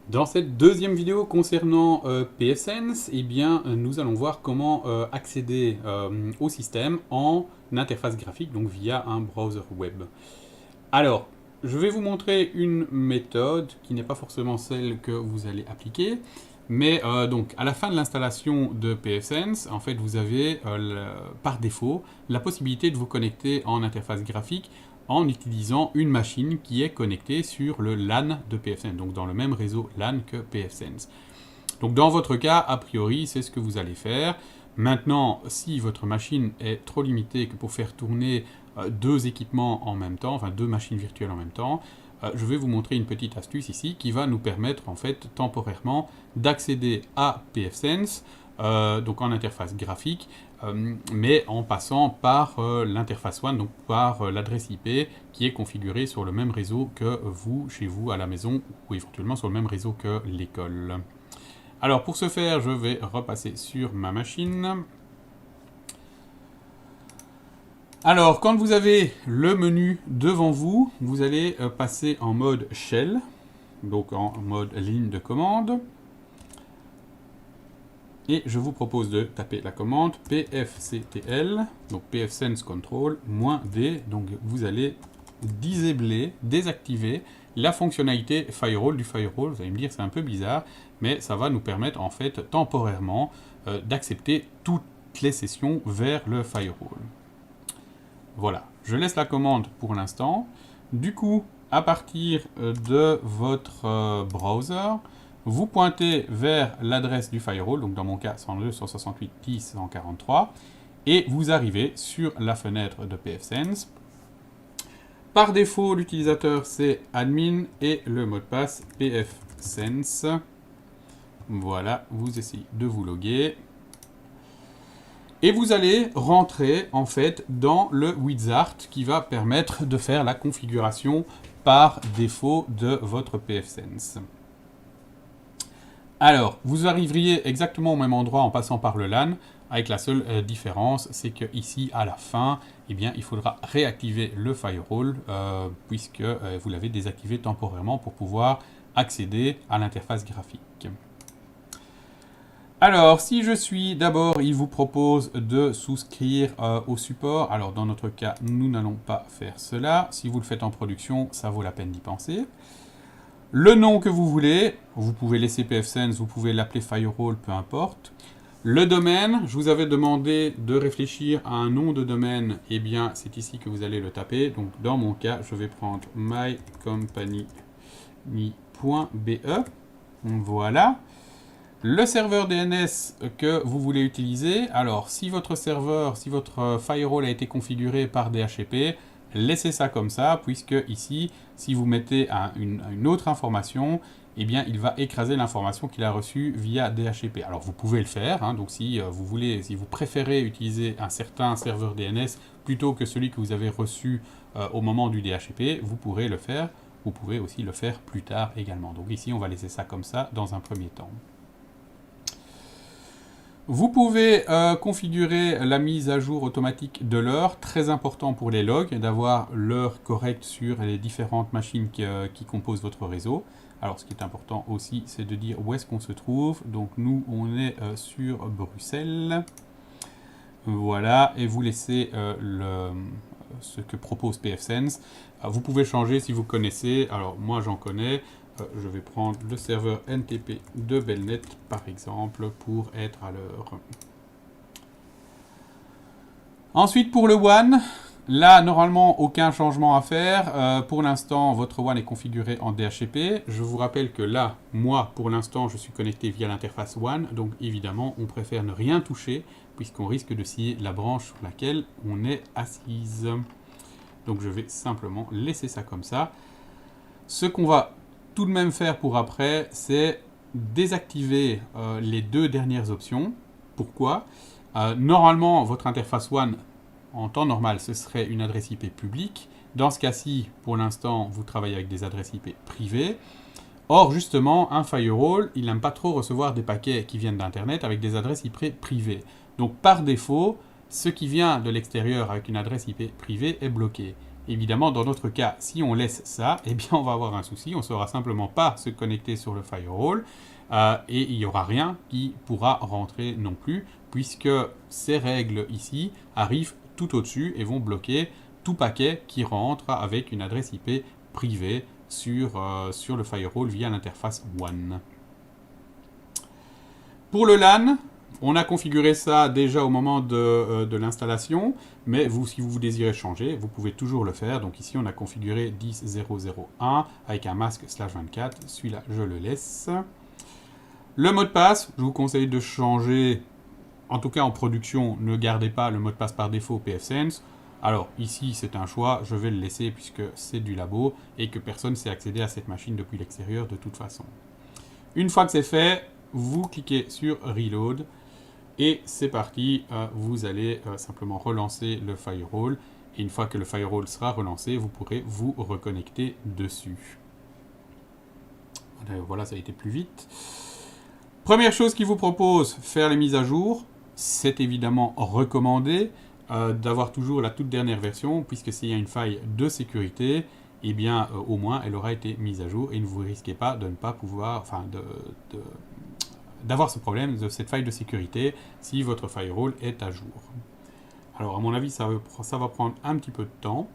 Dans cette deuxième vidéo concernant pfSense, eh bien, nous allons voir comment accéder au système en interface graphique, donc via un browser web. Alors, je vais vous montrer une méthode qui n'est pas forcément celle que vous allez appliquer, mais donc à la fin de l'installation de pfSense, en fait, vous avez par défaut la possibilité de vous connecter en interface graphique en utilisant une machine qui est connectée sur le LAN de pfSense, donc dans le même réseau LAN que pfSense. Donc dans votre cas, a priori, c'est ce que vous allez faire. Maintenant, si votre machine est trop limitée que pour faire tourner deux équipements en même temps, enfin deux machines virtuelles en même temps, je vais vous montrer une petite astuce ici qui va nous permettre en fait temporairement d'accéder à pfSense, donc en interface graphique, mais en passant par l'interface WAN, donc par l'adresse IP qui est configurée sur le même réseau que vous, chez vous, à la maison, ou éventuellement sur le même réseau que l'école. Alors pour ce faire, je vais repasser sur ma machine. Alors quand vous avez le menu devant vous, vous allez passer en mode shell, donc en mode ligne de commande. Et je vous propose de taper la commande pfctl, donc pfSense control -d, donc vous allez désactiver la fonctionnalité firewall du firewall. Vous allez me dire c'est un peu bizarre, mais ça va nous permettre en fait temporairement d'accepter toutes les sessions vers le firewall. Voilà, je laisse la commande pour l'instant. Du coup, à partir de votre browser, vous pointez vers l'adresse du firewall, donc dans mon cas 102.168.10.143, et vous arrivez sur la fenêtre de pfSense. Par défaut, l'utilisateur c'est admin et le mot de passe pfSense. Voilà, vous essayez de vous loguer. Et vous allez rentrer en fait dans le wizard qui va permettre de faire la configuration par défaut de votre pfSense. Alors, vous arriveriez exactement au même endroit en passant par le LAN, avec la seule différence, c'est que ici à la fin, eh bien, il faudra réactiver le firewall puisque vous l'avez désactivé temporairement pour pouvoir accéder à l'interface graphique. Alors, si je suis, d'abord, il vous propose de souscrire au support. Alors, dans notre cas, nous n'allons pas faire cela. Si vous le faites en production, ça vaut la peine d'y penser. Le nom que vous voulez, vous pouvez laisser pfSense, vous pouvez l'appeler firewall, peu importe. Le domaine, je vous avais demandé de réfléchir à un nom de domaine. Eh bien, c'est ici que vous allez le taper. Donc, dans mon cas, je vais prendre mycompany.be. Voilà. Le serveur DNS que vous voulez utiliser, alors si votre serveur, si votre firewall a été configuré par DHCP, laissez ça comme ça, puisque ici, si vous mettez une autre information, eh bien, il va écraser l'information qu'il a reçue via DHCP. Alors, vous pouvez le faire, hein, donc si vous préférez utiliser un certain serveur DNS plutôt que celui que vous avez reçu au moment du DHCP, vous pourrez le faire. Vous pouvez aussi le faire plus tard également. Donc ici, on va laisser ça comme ça dans un premier temps. Vous pouvez configurer la mise à jour automatique de l'heure, très important pour les logs, d'avoir l'heure correcte sur les différentes machines qui composent votre réseau. Alors ce qui est important aussi, c'est de dire où est-ce qu'on se trouve. Donc nous, on est sur Bruxelles. Voilà, et vous laissez ce que propose pfSense. Vous pouvez changer si vous connaissez. Alors moi j'en connais. Je vais prendre le serveur NTP de Belnet par exemple pour être à l'heure. Ensuite pour le WAN, là normalement aucun changement à faire. Pour l'instant votre WAN est configuré en DHCP. Je vous rappelle que là, moi pour l'instant je suis connecté via l'interface WAN. Donc évidemment on préfère ne rien toucher puisqu'on risque de scier la branche sur laquelle on est assise. Donc je vais simplement laisser ça comme ça. Ce qu'on va tout de même faire pour après, c'est désactiver les deux dernières options. Pourquoi normalement, votre interface WAN, en temps normal, ce serait une adresse IP publique. Dans ce cas-ci, pour l'instant, vous travaillez avec des adresses IP privées. Or, justement, un firewall, il n'aime pas trop recevoir des paquets qui viennent d'Internet avec des adresses IP privées. Donc, par défaut, ce qui vient de l'extérieur avec une adresse IP privée est bloqué. Évidemment, dans notre cas, si on laisse ça, eh bien, on va avoir un souci. On ne saura simplement pas se connecter sur le firewall et il n'y aura rien qui pourra rentrer non plus, puisque ces règles ici arrivent tout au-dessus et vont bloquer tout paquet qui rentre avec une adresse IP privée sur le firewall via l'interface WAN. Pour le LAN, on a configuré ça déjà au moment de l'installation, mais si vous désirez changer, vous pouvez toujours le faire. Donc ici, on a configuré 10.0.0.1 avec un masque /24. Celui-là, je le laisse. Le mot de passe, je vous conseille de changer, en tout cas en production, ne gardez pas le mot de passe par défaut pfSense. Alors ici, c'est un choix, je vais le laisser puisque c'est du labo et que personne ne sait accéder à cette machine depuis l'extérieur de toute façon. Une fois que c'est fait, vous cliquez sur Reload et c'est parti, vous allez simplement relancer le firewall et une fois que le firewall sera relancé, vous pourrez vous reconnecter dessus. Voilà, ça a été plus vite. Première chose qu'il vous propose, faire les mises à jour. C'est évidemment recommandé d'avoir toujours la toute dernière version, puisque s'il y a une faille de sécurité, eh bien au moins elle aura été mise à jour et ne vous risquez pas de ne pas pouvoir, d'avoir ce problème de cette faille de sécurité si votre firewall est à jour. Alors à mon avis, ça va prendre un petit peu de temps.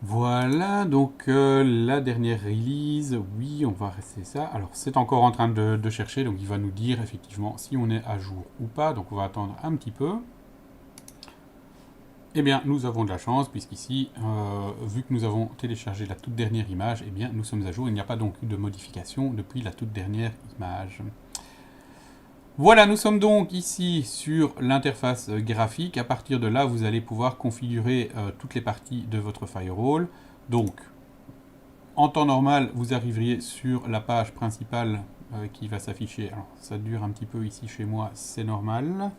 Voilà, donc la dernière release, oui, on va rester ça. Alors, c'est encore en train de chercher, donc il va nous dire effectivement si on est à jour ou pas. Donc, on va attendre un petit peu. Eh bien, nous avons de la chance, puisqu'ici, vu que nous avons téléchargé la toute dernière image, eh bien, nous sommes à jour. Il n'y a pas donc eu de modification depuis la toute dernière image. Voilà, nous sommes donc ici sur l'interface graphique. À partir de là, vous allez pouvoir configurer toutes les parties de votre firewall. Donc, en temps normal, vous arriveriez sur la page principale qui va s'afficher. Alors, ça dure un petit peu ici chez moi, c'est normal.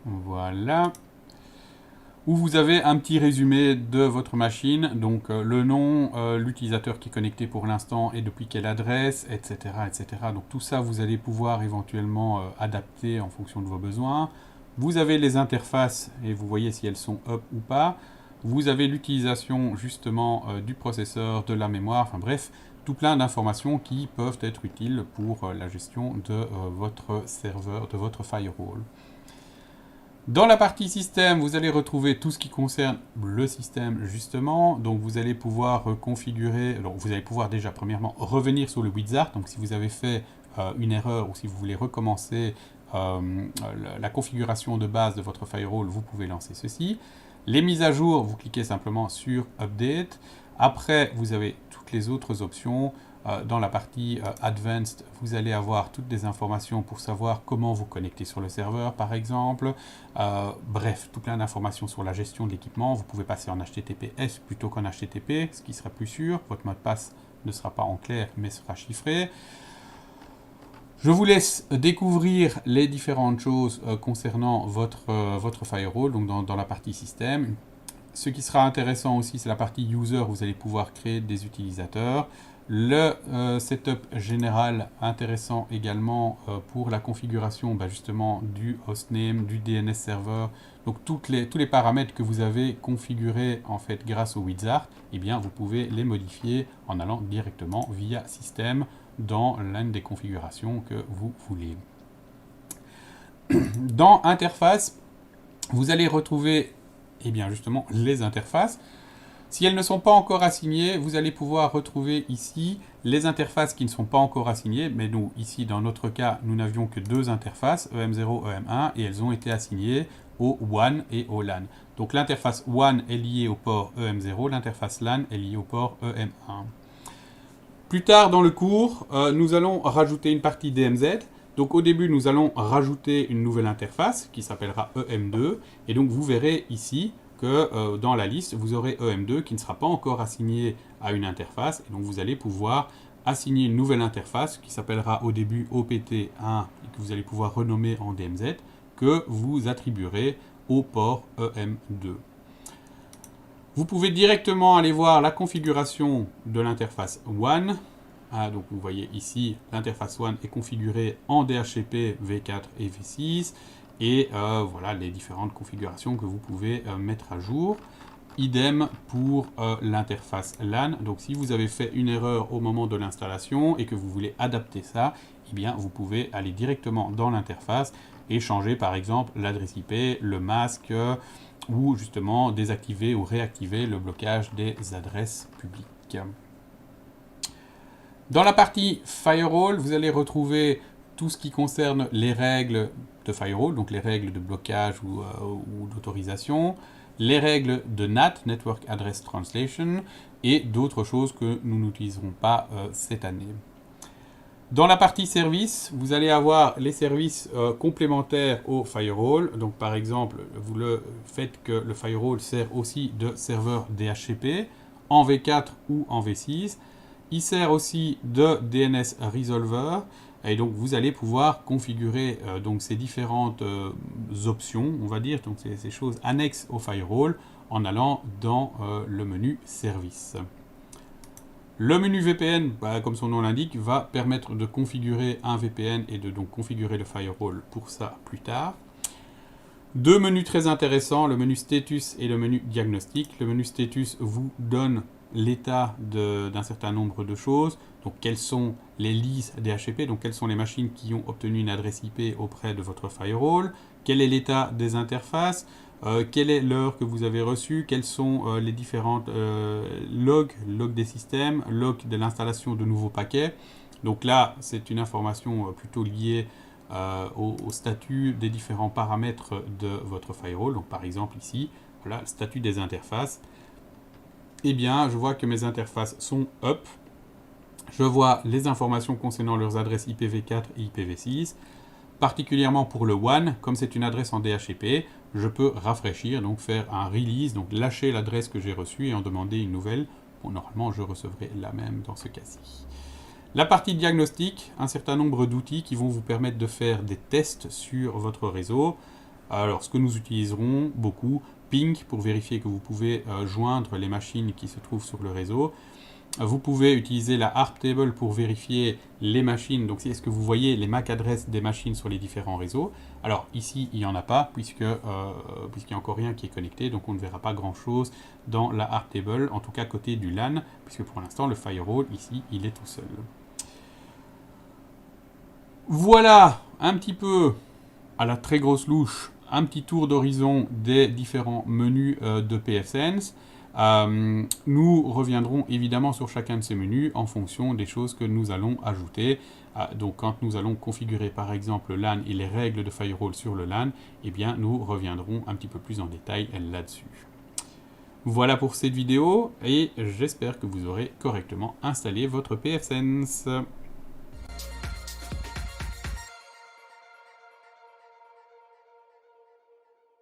Voilà. Où vous avez un petit résumé de votre machine, donc le nom, l'utilisateur qui est connecté pour l'instant et depuis quelle adresse, etc., etc. Donc tout ça, vous allez pouvoir éventuellement adapter en fonction de vos besoins. Vous avez les interfaces et vous voyez si elles sont up ou pas. Vous avez l'utilisation justement du processeur, de la mémoire, enfin bref, tout plein d'informations qui peuvent être utiles pour la gestion de votre serveur, de votre firewall. Dans la partie système, vous allez retrouver tout ce qui concerne le système justement. Donc vous allez pouvoir configurer, alors vous allez pouvoir déjà premièrement revenir sur le wizard. Donc si vous avez fait une erreur ou si vous voulez recommencer la configuration de base de votre firewall, vous pouvez lancer ceci. Les mises à jour, vous cliquez simplement sur Update. Après, vous avez toutes les autres options. Dans la partie Advanced, vous allez avoir toutes les informations pour savoir comment vous connecter sur le serveur, par exemple. Bref, tout plein d'informations sur la gestion de l'équipement. Vous pouvez passer en HTTPS plutôt qu'en HTTP, ce qui sera plus sûr. Votre mot de passe ne sera pas en clair, mais sera chiffré. Je vous laisse découvrir les différentes choses concernant votre firewall, donc dans la partie système. Ce qui sera intéressant aussi, c'est la partie user, vous allez pouvoir créer des utilisateurs. Le setup général intéressant également pour la configuration justement du hostname, du DNS server. Donc tous les paramètres que vous avez configurés en fait grâce au wizard, eh bien vous pouvez les modifier en allant directement via système dans l'une des configurations que vous voulez. Dans interface, vous allez retrouver justement les interfaces. Si elles ne sont pas encore assignées, vous allez pouvoir retrouver ici les interfaces qui ne sont pas encore assignées. Mais nous, ici, dans notre cas, nous n'avions que deux interfaces, EM0, EM1, et elles ont été assignées au WAN et au LAN. Donc l'interface WAN est liée au port EM0, l'interface LAN est liée au port EM1. Plus tard dans le cours, nous allons rajouter une partie DMZ. Donc au début, nous allons rajouter une nouvelle interface qui s'appellera EM2. Et donc vous verrez ici que dans la liste, vous aurez EM2 qui ne sera pas encore assigné à une interface. Et donc vous allez pouvoir assigner une nouvelle interface qui s'appellera au début OPT1 et que vous allez pouvoir renommer en DMZ, que vous attribuerez au port EM2. Vous pouvez directement aller voir la configuration de l'interface WAN. Donc vous voyez ici, l'interface WAN est configurée en DHCP V4 et V6. et voilà les différentes configurations que vous pouvez mettre à jour. Idem pour l'interface LAN. Donc si vous avez fait une erreur au moment de l'installation et que vous voulez adapter ça, eh bien vous pouvez aller directement dans l'interface et changer par exemple l'adresse IP, le masque ou justement désactiver ou réactiver le blocage des adresses publiques. Dans la partie Firewall, vous allez retrouver tout ce qui concerne les règles de Firewall, donc les règles de blocage ou d'autorisation, les règles de NAT, Network Address Translation, et d'autres choses que nous n'utiliserons pas cette année. Dans la partie service, vous allez avoir les services complémentaires au firewall. Donc par exemple, vous le faites que le firewall sert aussi de serveur DHCP en V4 ou en V6. Il sert aussi de DNS Resolver. Et donc vous allez pouvoir configurer donc ces différentes options, on va dire, donc ces choses annexes au firewall en allant dans le menu service. Le menu VPN, comme son nom l'indique, va permettre de configurer un VPN et de donc configurer le firewall pour ça plus tard. Deux menus très intéressants, le menu status et le menu diagnostic. Le menu status vous donne l'état d'un certain nombre de choses. Donc quelles sont les leases DHCP, donc quelles sont les machines qui ont obtenu une adresse IP auprès de votre firewall, quel est l'état des interfaces, quelle est l'heure que vous avez reçue, quels sont les différentes logs des systèmes, logs de l'installation de nouveaux paquets. Donc là, c'est une information plutôt liée au statut des différents paramètres de votre firewall. Donc par exemple ici, voilà, le statut des interfaces. Eh bien, je vois que mes interfaces sont up. Je vois les informations concernant leurs adresses IPv4 et IPv6. Particulièrement pour le WAN, comme c'est une adresse en DHCP, je peux rafraîchir, donc faire un release, donc lâcher l'adresse que j'ai reçue et en demander une nouvelle. Bon, normalement, je recevrai la même dans ce cas-ci. La partie diagnostic, un certain nombre d'outils qui vont vous permettre de faire des tests sur votre réseau. Alors, ce que nous utiliserons beaucoup, Ping, pour vérifier que vous pouvez joindre les machines qui se trouvent sur le réseau. Vous pouvez utiliser la ARP Table pour vérifier les machines. Donc, est-ce que vous voyez les MAC adresses des machines sur les différents réseaux? Alors, ici, il n'y en a pas, puisqu'il n'y a encore rien qui est connecté. Donc, on ne verra pas grand-chose dans la ARP Table, en tout cas côté du LAN, puisque pour l'instant, le firewall, ici, il est tout seul. Voilà, un petit peu, à la très grosse louche, un petit tour d'horizon des différents menus de pfSense. Nous reviendrons évidemment sur chacun de ces menus en fonction des choses que nous allons ajouter. Donc quand nous allons configurer par exemple le LAN et les règles de firewall sur le LAN, eh bien nous reviendrons un petit peu plus en détail là-dessus. Voilà pour cette vidéo et j'espère que vous aurez correctement installé votre pfSense.